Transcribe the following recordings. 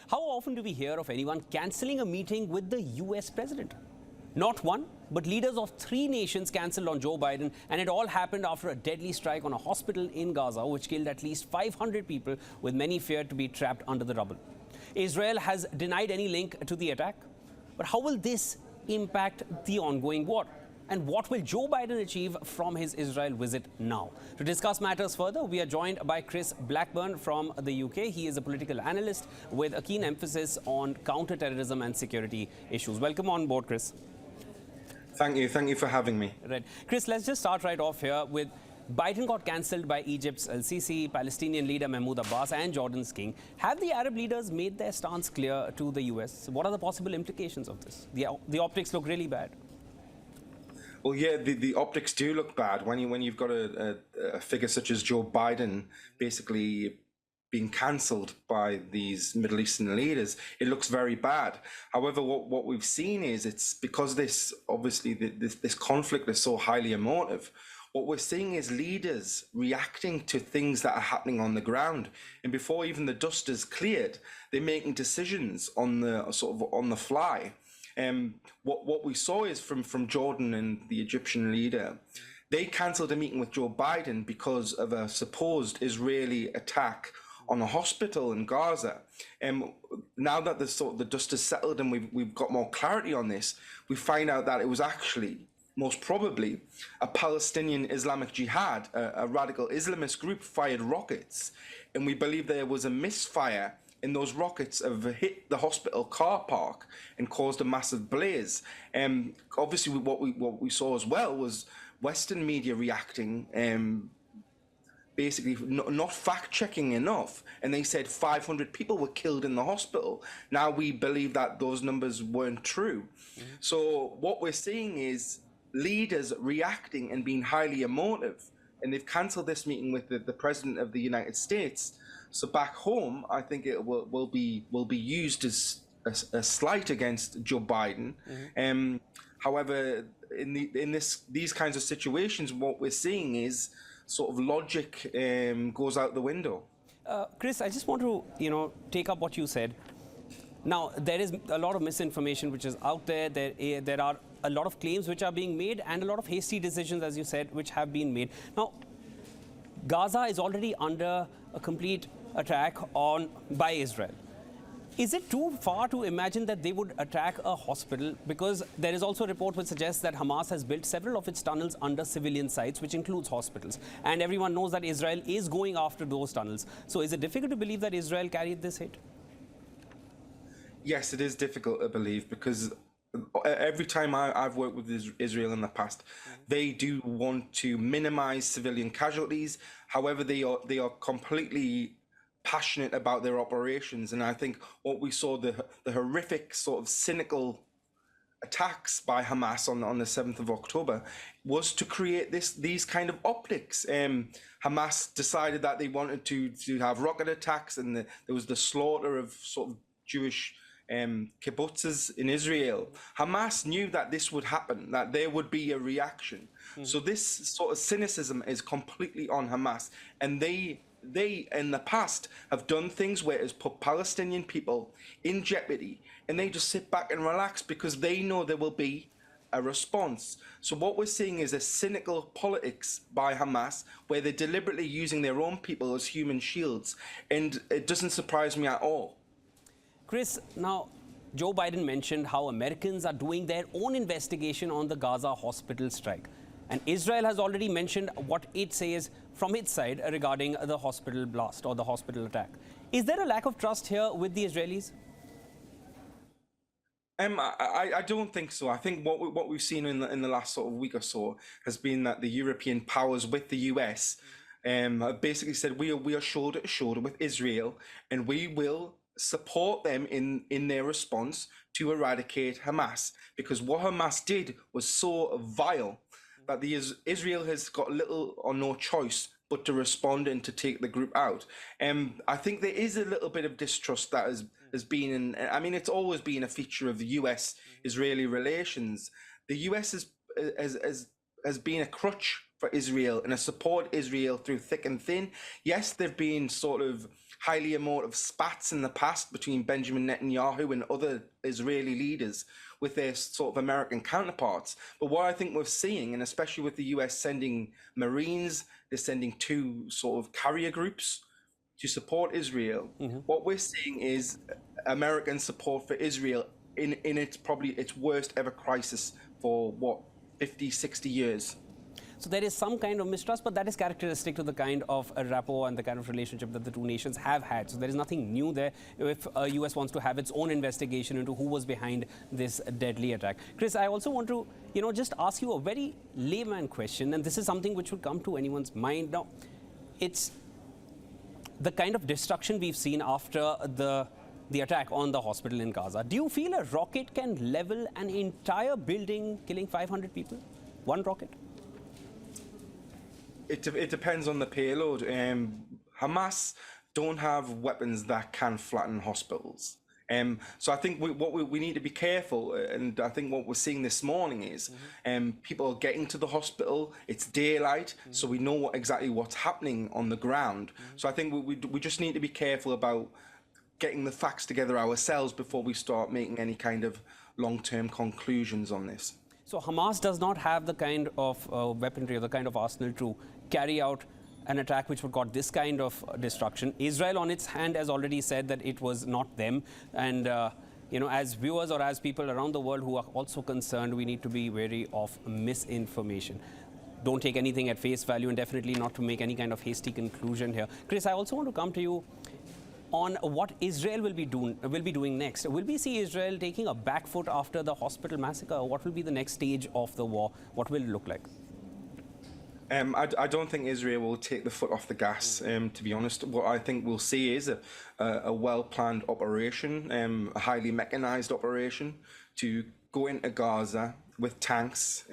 How often do we hear of anyone cancelling a meeting with the US president? Not one, but leaders of 3 nations cancelled on Joe Biden, and it all happened after a deadly strike on a hospital in Gaza, which killed at least 500 people, with many feared to be trapped under the rubble. Israel has denied any link to the attack. But how will this impact the ongoing war? And what will Joe Biden achieve from his Israel visit now? To discuss matters further, we are joined by Chris Blackburn from the UK. He is a political analyst with a keen emphasis on counter-terrorism and security issues. Welcome on board, Chris. Thank you for having me. Right. Chris, let's just start right off here with Biden got cancelled by Egypt's al-Sisi, Palestinian leader Mahmoud Abbas and Jordan's king. Have the Arab leaders made their stance clear to the US? What are the possible implications of this? The optics look really bad. Well, yeah, the optics do look bad when you've got a figure such as Joe Biden basically being cancelled by these Middle Eastern leaders. It looks very bad. However, what we've seen is it's because this conflict is so highly emotive. What we're seeing is leaders reacting to things that are happening on the ground, and before even the dust is cleared, they're making decisions on the fly. What we saw is from Jordan and the Egyptian leader, they cancelled a meeting with Joe Biden because of a supposed Israeli attack on a hospital in Gaza. Now that the dust has settled and we've got more clarity on this, we find out that it was actually most probably a Palestinian Islamic Jihad, a radical Islamist group, fired rockets, and we believe there was a misfire, and those rockets have hit the hospital car park and caused a massive blaze. Obviously, what we saw as well was Western media reacting, basically not fact-checking enough, and they said 500 people were killed in the hospital. Now we believe that those numbers weren't true. So what we're seeing is leaders reacting and being highly emotive, and they've cancelled this meeting with the President of the United States. So back home, I think it will be used as a slight against Joe Biden. However, in these kinds of situations, what we're seeing is sort of logic goes out the window. Chris, I just want to take up what you said. Now, there is a lot of misinformation which is out there. There are a lot of claims which are being made and a lot of hasty decisions, as you said, which have been made. Now, Gaza is already under a complete attack by Israel. Is it too far to imagine that they would attack a hospital? Because there is also a report which suggests that Hamas has built several of its tunnels under civilian sites, which includes hospitals. And everyone knows that Israel is going after those tunnels. So is it difficult to believe that Israel carried this hit? Yes, it is difficult to believe, because every time I've worked with Israel in the past, they do want to minimize civilian casualties. However, they are completely passionate about their operations, and I think what we saw, the horrific sort of cynical attacks by Hamas on the 7th of October was to create these kind of optics. Hamas decided that they wanted to have rocket attacks, and there was the slaughter of sort of Jewish kibbutzes in Israel. Hamas knew that this would happen, that there would be a reaction. So this sort of cynicism is completely on Hamas, and they in the past have done things where it's put Palestinian people in jeopardy, and they just sit back and relax because they know there will be a response. So what we're seeing is a cynical politics by Hamas, where they're deliberately using their own people as human shields, and it doesn't surprise me at all. Chris, now, Joe Biden mentioned how Americans are doing their own investigation on the Gaza hospital strike. And Israel has already mentioned what it says from its side regarding the hospital blast or the hospital attack. Is there a lack of trust here with the Israelis? I don't think so. I think what we've seen in the last sort of week or so has been that the European powers with the US have basically said we are shoulder to shoulder with Israel, and we will support them in their response to eradicate Hamas, because what Hamas did was so vile that Israel has got little or no choice but to respond and to take the group out. I think there is a little bit of distrust that has been, I mean, it's always been a feature of the US-Israeli relations. The US has been a crutch for Israel and has supported Israel through thick and thin. Yes, there've been sort of highly emotive spats in the past between Benjamin Netanyahu and other Israeli leaders with their sort of American counterparts. But what I think we're seeing, and especially with the US sending Marines, they're sending 2 sort of carrier groups to support Israel. What we're seeing is American support for Israel in its probably its worst ever crisis for 50, 60 years. So there is some kind of mistrust, but that is characteristic to the kind of a rapport and the kind of relationship that the two nations have had. So there is nothing new there if US wants to have its own investigation into who was behind this deadly attack. Chris, I also want to, just ask you a very layman question, and this is something which would come to anyone's mind. Now, it's the kind of destruction we've seen after the attack on the hospital in Gaza. Do you feel a rocket can level an entire building, killing 500 people? One rocket? It depends on the payload. Hamas don't have weapons that can flatten hospitals. So I think we need to be careful, and I think what we're seeing this morning is people are getting to the hospital. It's daylight, so we know exactly what's happening on the ground. So I think we just need to be careful about getting the facts together ourselves before we start making any kind of long-term conclusions on this. So Hamas does not have the kind of weaponry or the kind of arsenal to carry out an attack which would cause this kind of destruction. Israel on its hand has already said that it was not them. And, as viewers or as people around the world who are also concerned, we need to be wary of misinformation. Don't take anything at face value, and definitely not to make any kind of hasty conclusion here. Chris, I also want to come to you on what Israel will be doing next. Will we see Israel taking a back foot after the hospital massacre? Or what will be the next stage of the war? What will it look like? I don't think Israel will take the foot off the gas, to be honest. What I think we'll see is a well-planned operation, a highly mechanized operation to go into Gaza with tanks.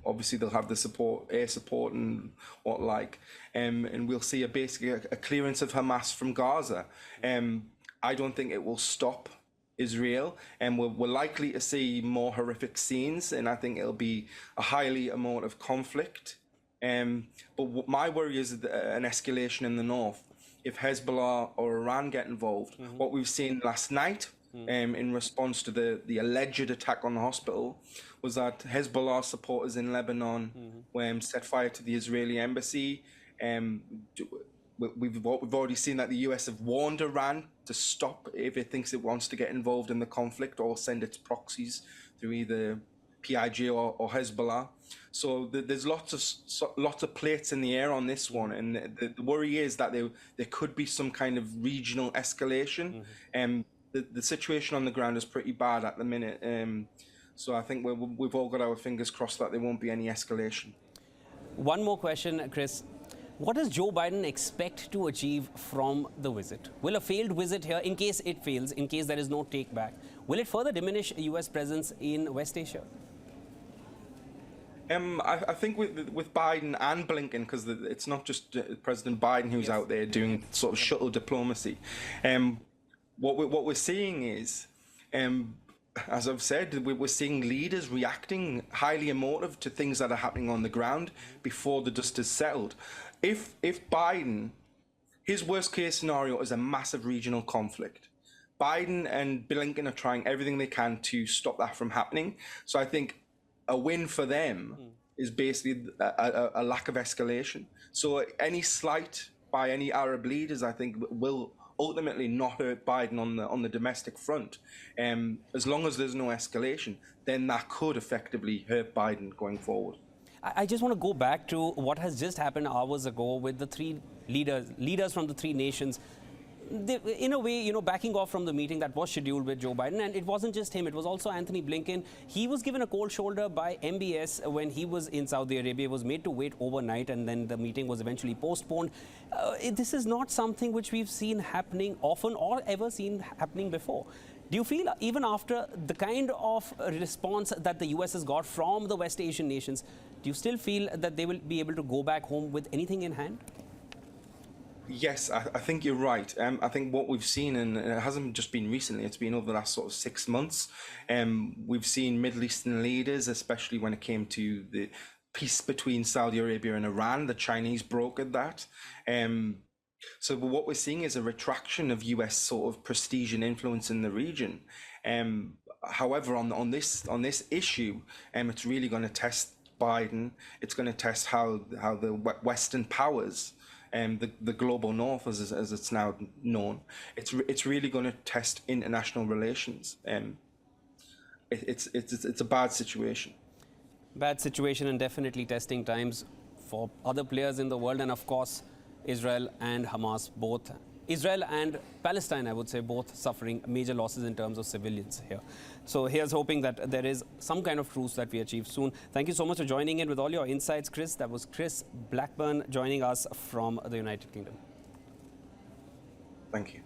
Obviously, they'll have the air support and what like. And we'll see basically a clearance of Hamas from Gaza. I don't think it will stop Israel, and we're likely to see more horrific scenes, and I think it'll be a highly emotive conflict. But my worry is an escalation in the north. If Hezbollah or Iran get involved, what we've seen last night in response to the alleged attack on the hospital was that Hezbollah supporters in Lebanon set fire to the Israeli embassy. We've already seen that the US have warned Iran to stop if it thinks it wants to get involved in the conflict or send its proxies through either PIG or Hezbollah. So there's lots of plates in the air on this one, and the worry is that there could be some kind of regional escalation. The situation on the ground is pretty bad at the minute. So I think we've all got our fingers crossed that there won't be any escalation. One more question, Chris. What does Joe Biden expect to achieve from the visit? Will a failed visit here, in case it fails, in case there is no take back, will it further diminish US presence in West Asia? I think with Biden and Blinken, because it's not just President Biden who's out there doing sort of shuttle diplomacy. What we're seeing is, as I've said, we're seeing leaders reacting highly emotive to things that are happening on the ground before the dust is settled. If Biden, his worst case scenario is a massive regional conflict. Biden and Blinken are trying everything they can to stop that from happening. So I think a win for them is basically a lack of escalation. So any slight by any Arab leaders, I think, will ultimately not hurt Biden on the domestic front. As long as there's no escalation, then that could effectively hurt Biden going forward. I just want to go back to what has just happened hours ago with the three leaders from the three nations. They, in a way, backing off from the meeting that was scheduled with Joe Biden. And it wasn't just him, it was also Anthony Blinken. He was given a cold shoulder by MBS when he was in Saudi Arabia, was made to wait overnight, and then the meeting was eventually postponed. This is not something which we've seen happening often or ever seen happening before. Do you feel, even after the kind of response that the US has got from the West Asian nations, do you still feel that they will be able to go back home with anything in hand? Yes, I think you're right. I think what we've seen, and it hasn't just been recently, it's been over the last sort of 6 months. We've seen Middle Eastern leaders, especially when it came to the peace between Saudi Arabia and Iran. The Chinese brokered that. So what we're seeing is a retraction of US sort of prestige and influence in the region. However, on this issue, it's really going to test Biden. It's going to test how the Western powers, the global North, as it's now known, it's really going to test international relations. It's a bad situation. Bad situation and definitely testing times for other players in the world, and of course Israel and Hamas both. Israel and Palestine, I would say, both suffering major losses in terms of civilians here. So here's hoping that there is some kind of truce that we achieve soon. Thank you so much for joining in with all your insights, Chris. That was Chris Blackburn joining us from the United Kingdom. Thank you.